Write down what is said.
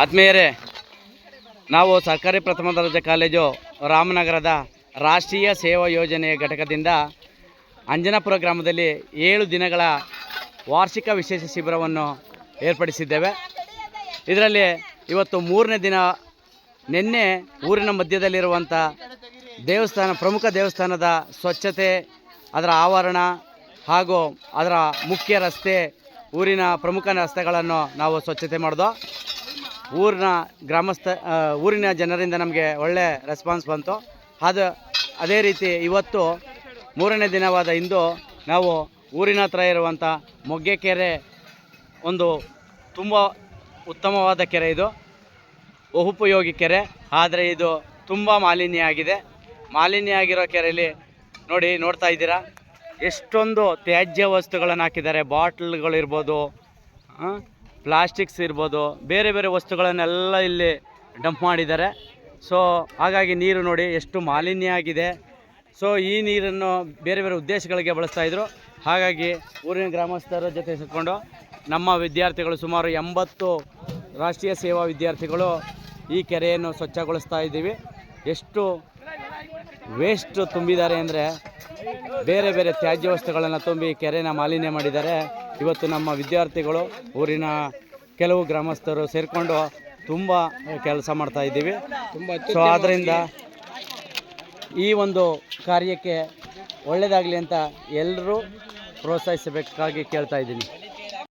ಆತ್ಮೀಯರೇ, ನಾವು ಸರ್ಕಾರಿ ಪ್ರಥಮ ದರ್ಜೆ ಕಾಲೇಜು ರಾಮನಗರದ ರಾಷ್ಟ್ರೀಯ ಸೇವಾ ಯೋಜನೆಯ ಘಟಕದಿಂದ ಅಂಜನಾಪುರ ಗ್ರಾಮದಲ್ಲಿ 7 ದಿನಗಳ ವಾರ್ಷಿಕ ವಿಶೇಷ ಶಿಬಿರವನ್ನು ಏರ್ಪಡಿಸಿದ್ದೇವೆ. ಇದರಲ್ಲಿ ಇವತ್ತು 3ನೇ ದಿನ. ನಿನ್ನೆ ಊರಿನ ಮಧ್ಯದಲ್ಲಿರುವಂಥ ಪ್ರಮುಖ ದೇವಸ್ಥಾನದ ಸ್ವಚ್ಛತೆ, ಅದರ ಆವರಣ ಹಾಗೂ ಅದರ ಮುಖ್ಯ ರಸ್ತೆ, ಊರಿನ ಪ್ರಮುಖ ರಸ್ತೆಗಳನ್ನು ನಾವು ಸ್ವಚ್ಛತೆ ಮಾಡಿದೋ. ಊರಿನ ಜನರಿಂದ ನಮಗೆ ಒಳ್ಳೆ ರೆಸ್ಪಾನ್ಸ್ ಬಂತು. ಅದೇ ರೀತಿ ಇವತ್ತು 3ನೇ ದಿನವಾದ ಇಂದು ನಾವು ಊರಿನ ಹತ್ರ ಇರುವಂಥ ಮೊಗ್ಗೆ ಕೆರೆ, ಒಂದು ತುಂಬ ಉತ್ತಮವಾದ ಕೆರೆ. ಇದು ಬಹುಪಯೋಗಿ ಕೆರೆ, ಆದರೆ ಇದು ತುಂಬ ಮಾಲಿನ್ಯ ಆಗಿದೆ. ಮಾಲಿನ್ಯ ಆಗಿರೋ ಕೆರೆಯಲ್ಲಿ ನೋಡ್ತಾ ಇದ್ದೀರಾ ಎಷ್ಟೊಂದು ತ್ಯಾಜ್ಯ ವಸ್ತುಗಳನ್ನು ಹಾಕಿದ್ದಾರೆ. ಬಾಟ್ಲ್ಗಳಿರ್ಬೋದು, ಪ್ಲಾಸ್ಟಿಕ್ಸ್ ಇರ್ಬೋದು, ಬೇರೆ ಬೇರೆ ವಸ್ತುಗಳನ್ನೆಲ್ಲ ಇಲ್ಲಿ ಡಂಪ್ ಮಾಡಿದ್ದಾರೆ. ಸೊ ಹಾಗಾಗಿ ನೀರು ನೋಡಿ ಎಷ್ಟು ಮಾಲಿನ್ಯ ಆಗಿದೆ. ಸೊ ಈ ನೀರನ್ನು ಬೇರೆ ಬೇರೆ ಉದ್ದೇಶಗಳಿಗೆ ಬಳಸ್ತಾಯಿದ್ರು. ಹಾಗಾಗಿ ಊರಿನ ಗ್ರಾಮಸ್ಥರ ಜೊತೆ ಸೇರಿಕೊಂಡು ನಮ್ಮ ವಿದ್ಯಾರ್ಥಿಗಳು ಸುಮಾರು 80 ರಾಷ್ಟ್ರೀಯ ಸೇವಾ ವಿದ್ಯಾರ್ಥಿಗಳು ಈ ಕೆರೆಯನ್ನು ಸ್ವಚ್ಛಗೊಳಿಸ್ತಾ ಇದ್ದೀವಿ. ಎಷ್ಟು ವೇಸ್ಟ್ ತುಂಬಿದ್ದಾರೆ ಅಂದರೆ, ಬೇರೆ ಬೇರೆ ತ್ಯಾಜ್ಯ ವಸ್ತುಗಳನ್ನು ತುಂಬಿ ಕೆರೆನ ಮಾಲಿನ್ಯ ಮಾಡಿದ್ದಾರೆ. ಇವತ್ತು ನಮ್ಮ ವಿದ್ಯಾರ್ಥಿಗಳು, ಊರಿನ ಕೆಲವು ಗ್ರಾಮಸ್ಥರು ಸೇರಿಕೊಂಡು ತುಂಬ ಕೆಲಸ ಮಾಡ್ತಾ ಇದ್ದೀವಿ. ಸೊ ಆದ್ದರಿಂದ ಈ ಒಂದು ಕಾರ್ಯಕ್ಕೆ ಒಳ್ಳೆಯದಾಗಲಿ ಅಂತ ಎಲ್ಲರೂ ಪ್ರೋತ್ಸಾಹಿಸಬೇಕಾಗಿ ಕೇಳ್ತಾ ಇದ್ದೀನಿ.